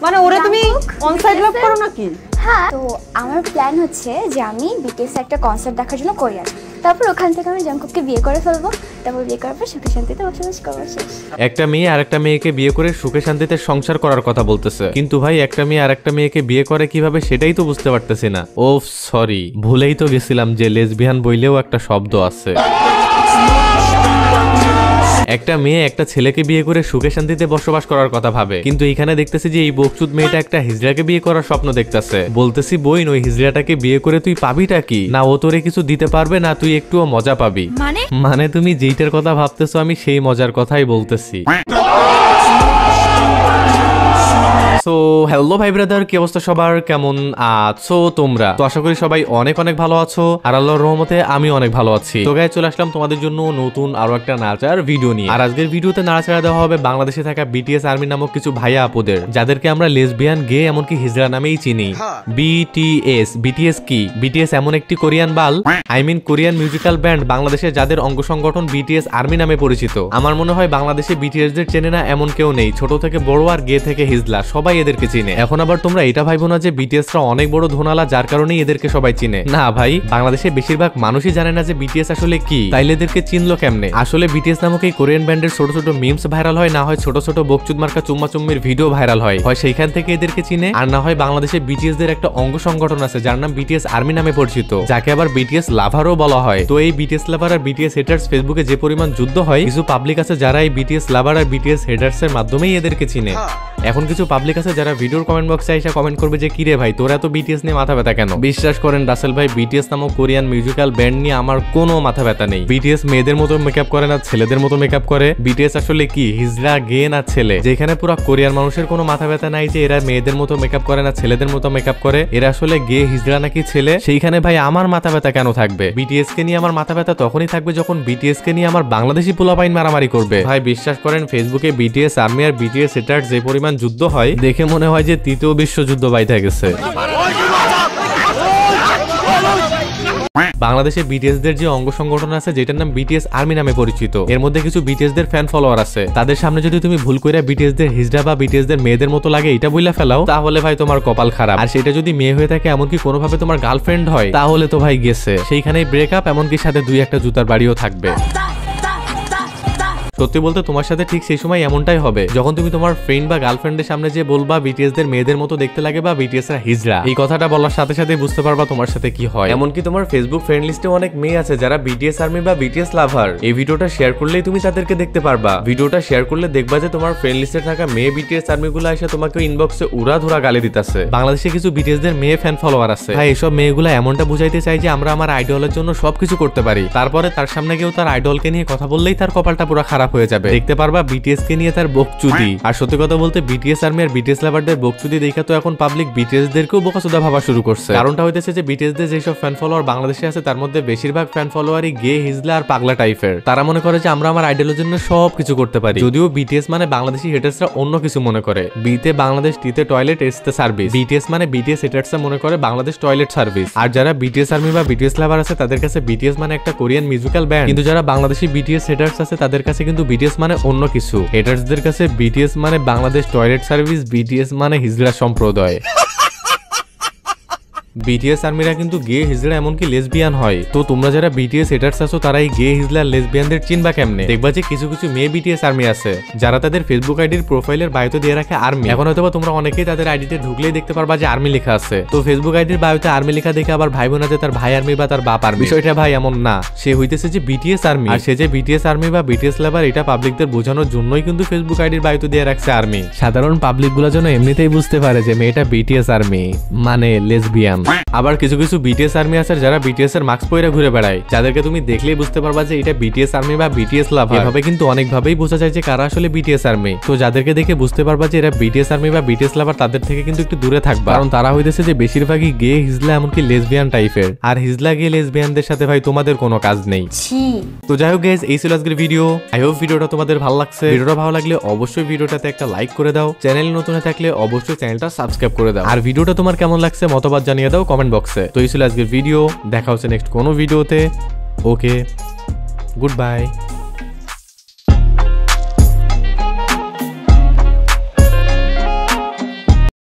মানে ওরে তুমি অন সাইড লাভ করো নাকি? হ্যাঁ, তো আমার প্ল্যান হচ্ছে যে আমি বিটিএস একটা কনসার্ট দেখার জন্য কোরিয়ান, তারপর ওখান থেকে আমি জাংকুককে বিয়ে করে ফেলবো, তারপর বিয়ে করার পর সুখে শান্তিতে বসবাস করবো। শেষ। একটা মেয়ে আরেকটা মেয়েকে বিয়ে করে সুখে শান্তিতে সংসার করার কথা বলতেছে, কিন্তু ভাই একটা মেয়ে আরেকটা মেয়েকে বিয়ে করে কিভাবে সেটাই তো বুঝতে পারতেছি না। ও সরি, ভুলেই তো গেছিলাম যে লেসবিয়ান বইলেও একটা শব্দ আছে। একটা মেয়ে একটা ছেলেকে বিয়ে করে সুখে শান্তিতে বসবাস করার কথা ভাবে, কিন্তু এখানে দেখতেছি যে এই বকচুদ মেয়েটা একটা হিজড়াকে বিয়ে করার স্বপ্ন দেখতেছে। বলতেছি বইন, ওই হিজড়াটাকে বিয়ে করে তুই পাবিটা কি? না ও তোরে কিছু দিতে পারবে, না তুই একটুও মজা পাবি। মানে তুমি যেইটার কথা ভাবতেছো আমি সেই মজার কথাই বলতেছি। সো হ্যালো ভাই ব্রাদার, কি অবস্থা সবার, কেমন আছো তোমরা? তো আশা করি সবাই অনেক অনেক ভালো আছো, আর আল্লাহর রহমতে আমি অনেক ভালো আছি। তো গাইস চলে আসলাম তোমাদের জন্য নতুন আরো একটা নাচার ভিডিও নিয়ে। আর আজকের ভিডিওতে নাড়াচাড়া দেওয়া হবে বাংলাদেশে থাকা বিটিএস আর্মি নামক কিছু ভাইয়া আপুদের, যাদেরকে আমরা লেসবিয়ান, গে এমনকি হিজড়া নামেই চিনি। বিটিএস কি? বিটিএস এমন একটি কোরিয়ান বাল, I mean Korean musical band বাংলাদেশে, যাদের অঙ্গ সংগঠন বিটিএস আর্মি নামে পরিচিত। আমার মনে হয় বাংলাদেশে বিটিএস দের চেনে না এমন কেউ নেই, ছোট থেকে বড় আর গে থেকে হিজলা সবাই এদেরকে চিনে। এখন আবার তোমরা এটা ভাইবো না যে বিটিএসরা অনেক বড় ধোনালা যার কারণেই এদেরকে সবাই চিনে। না ভাই, বাংলাদেশে বেশিরভাগ মানুষই জানে না যে বিটিএস আসলে কি, তাইলে এদেরকে চিনলো কেমনে? আসলে বিটিএস নামক এই কোরিয়ান ব্যান্ডের ছোট ছোট মিমস ভাইরাল হয়, না হয় ছোট ছোট বকচুদ মার্কা চুম্মা চুম্মির ভিডিও ভাইরাল হয়, সেইখান থেকে এদেরকে চিনে। আর না হয় বাংলাদেশে বিটিএস দের একটা অঙ্গ সংগঠন আছে যার নাম বিটিএস আর্মি নামে পরিচিত, যাকে আবার বিটিএস লাভারও বলা হয়। তো এই বিটিএস লাভার আর বিটিএস হেটার্স ফেসবুকে যে পরিমাণ যুদ্ধ হয়, কিছু পাবলিক আছে যারা এই বিটিএস লাভার আর বিটিএস হেটার্স এর মাধ্যমেই এদেরকে চিনে। এখন কিছু পাবলিক আছে যারা ভিডিওর কমেন্ট বক্সে এসে কমেন্ট করবে যে কিরে ভাই তোরা তো বিটিএস নিয়ে মাথা ব্যথা কেন? বিশ্বাস করেন রাসেল ভাই, বিটিএস নামক কোরিয়ান মিউজিক্যাল ব্যান্ড নিয়ে আমার কোনো মাথা ব্যথা নেই। বিটিএস মেয়েদের মতো মেকআপ করে না ছেলেদের মতো মেকআপ করে। বিটিএস আসলে কি হিজড়া, গে না ছেলে? যেখানে পুরো কোরিয়ান মানুষের কোনো মাথা ব্যথা নাই যে এরা মেয়েদের মতো মেকআপ করে না ছেলেদের মতো মেকআপ করে, এরা আসলে গে, হিজড়া নাকি ছেলে, সেইখানে ভাই আমার মাথা ব্যথা কেন থাকবে? বিটিএস কে নিয়ে আমার মাথা ব্যথা তখনই থাকবে যখন বিটিএস কে নিয়ে আমার বাংলাদেশি পোলাপাইন মারামারি করবে। ভাই বিশ্বাস করেন ফেসবুকে বিটিএস আর্মি আর বিটিএস হেটার্স যে পরিমাণ যুদ্ধ হয়, দেখে মনে হয় যে তৃতীয় বিশ্বযুদ্ধ বাইতে গেছে। বাংলাদেশে বিটিএস দের যে অঙ্গ সংগঠন আছে যেটার নাম বিটিএস আর্মি নামে পরিচিত, এর মধ্যে কিছু বিটিএস দের ফ্যান ফলোয়ার আছে। তাদের সামনে যদি তুমি ভুল করে বিটিএস দের হিজড়া বা বিটিএস দের মেয়েদের মতো লাগে এটা বইলা ফেলাও, তাহলে ভাই তোমার কপাল খারাপ। আর সেটা যদি মেয়ে হয়ে থাকে এমনকি কোনোভাবে তোমার গার্লফ্রেন্ড হয়, তাহলে তো ভাই গেছে, সেইখানেই ব্রেকআপ, এমনকি সাথে দুই একটা জুতার বাড়িও থাকবে। সত্যি বলতে তোমার সাথে ঠিক সেই সময় এমনটাই হবে যখন তুমি তোমার ফ্রেন্ড বা গার্লফ্রেন্ডের সামনে যে বলবা বিটিএস দের মেয়েদের মতো দেখতে লাগে বা বিটিএস রা হিজড়া, এই কথাটা বলার সাথে সাথে বুঝতে পারবা তোমার সাথে কি হয়। এমনকি তোমার ফেসবুক ফ্রেন্ড লিস্টে অনেক মেয়ে আছে যারা বিটিএস আর্মি বা বিটিএস লাভার। এই ভিডিওটা শেয়ার করলেই তুমি তাদেরকে দেখতে পারবা। ভিডিওটা শেয়ার করলে দেখবা যে তোমার ফ্রেন্ড লিস্টে থাকা মেয়ে বিটিএস আর্মি গুলো এসে তোমাকে ইনবক্সে উড়া ধুরা গালি দিতেছে। বাংলাদেশে কিছু বিটিএস দের মেয়ে ফ্যান ফলোয়ার আছে, ভাই এসব মেয়েগুলো এমনটা বুঝাইতে চাই যে আমরা আমার আইডলের জন্য সবকিছু করতে পারি, তারপরে তার সামনে কেউ তার আইডলকে নিয়ে কথা বললেই তার কপালটা পুরো খারাপ হয়ে যাবে। দেখতে পারবা বিটিএস কে নিয়ে তার বকচুদি। আর সত্যি কথা বলতে বিটিএস আর্মি আর বিটিএস লাভারদের বকচুদি দেখা তো এখন পাবলিক বিটিএস দেরকেও বোকাচোদা ভাবা শুরু করছে। কারণটা হইতেছে যে বিটিএস দের যেসব ফ্যান ফলোয়ার বাংলাদেশে আছে তার মধ্যে বেশিরভাগ ফ্যান ফলোয়ারই গে, হিজলা আর পাগলা টাইপের। তারা মনে করে যে আমরা আমার আইডলের জন্য সবকিছু করতে পারি, যদিও বিটিএস মানে বাংলাদেশি হেটার্সরা অন্য কিছু মনে করে। বিতে বাংলাদেশ, টিতে টয়লেট, এসতে সার্ভিস। বিটিএস মানে বিটিএস হেটার্সরা মনে করে বাংলাদেশ টয়লেট সার্ভিস। আর যারা বিটিএস আর্মি বা বিটিএস লাভার আছে তাদের কাছে বিটিএস মানে একটা কোরিয়ান মিউজিক্যাল ব্যান্ড, কিন্তু যারা বাংলাদেশি বিটিএস হেটার্স আছে তাদের কাছে কিন্তু বিটিএস মানে অন্য কিছু। হেটার্সদের কাছে বিটিএস মানে বাংলাদেশ টয়লেট সার্ভিস, বিটিএস মানে হিজড়া সম্প্রদায়। বিটিএস আর্মিরা কিন্তু গে, হিজড়া এমনকি লেসবিয়ান হয়। তো তোমরা যারা বিটিএস হেটার্স আছো তারা এই গে, হিজড়া, লেসবিয়ানদের চিনবা কেমনে? দেখবা যে কিছু কিছু মেয়ে বিটিএস আর্মি আছে যারা তাদের ফেসবুক আইডির প্রোফাইলের বায়োতে দিয়ে রাখে আর্মি। এখন হয়তো তোমরা অনেকেই তাদের আইডিতে ঢুকলেই দেখতে পারবা যে আর্মি লেখা আছে। তো ফেসবুক আইডির বায়োতে আর্মি লেখা দেখে আবার ভাইবো না যে তার ভাই আর্মি বা তার বাপ আর্মি। বিষয়টা ভাই এমন না, সে হইতেছে যে বিটিএস আর্মি। আর সে যে বিটিএস আর্মি বা বিটিএস লাভার এটা পাবলিকদের বোঝানোর জন্যই কিন্তু ফেসবুক আইডির বায়োতে দিয়ে রাখছে আর্মি। সাধারণ পাবলিক গুলো যেন এমনিতেই বুঝতে পারে যে মেয়েটা বিটিএস আর্মি মানে লেসবিয়ান। আবার কিছু কিছু বিটিএস আর্মি আছে যারা বিটিএস এর মাস্ক পরে ঘুরে বেড়ায়, যাদেরকে তুমি দেখলেই বুঝতে পারবা যে এটা বিটিএস আর্মি বা বিটিএস লাভার। এভাবে কিন্তু অনেকভাবেই বোঝা যায় যে কারা আসলে বিটিএস আর্মি। তো যাদেরকে দেখে বুঝতে পারবা যে এরা বিটিএস আর্মি বা বিটিএস লাভার, তাদের থেকে কিন্তু একটু দূরে থাকবা, কারণ তারা হইতেছে যে বেশিরভাগই গে, হিজলা এমনকি লেসবিয়ান টাইপের। আর হিজলা, গে, লেসবিয়ানদের সাথে ভাই তোমাদের কোনো কাজ নেই। তো যাই হোক গাইস, এই ছিল আজকের ভিডিও। আই হোপ ভিডিওটা তোমাদের ভালো লাগছে। ভিডিওটা ভালো লাগলে অবশ্যই ভিডিওটাতে একটা লাইক করে দাও। চ্যানেল নতুন থাকলে অবশ্যই চ্যানেলটা সাবস্ক্রাইব করে দাও। আর ভিডিওটা তোমার কেমন লাগছে মতবাদ জানিয়ে দাও কমেন্ট বক্সে। তো এই ছিল আজকের ভিডিও, দেখা হচ্ছে নেক্সট কোনো ভিডিওতে। ওকে, গুড বাই।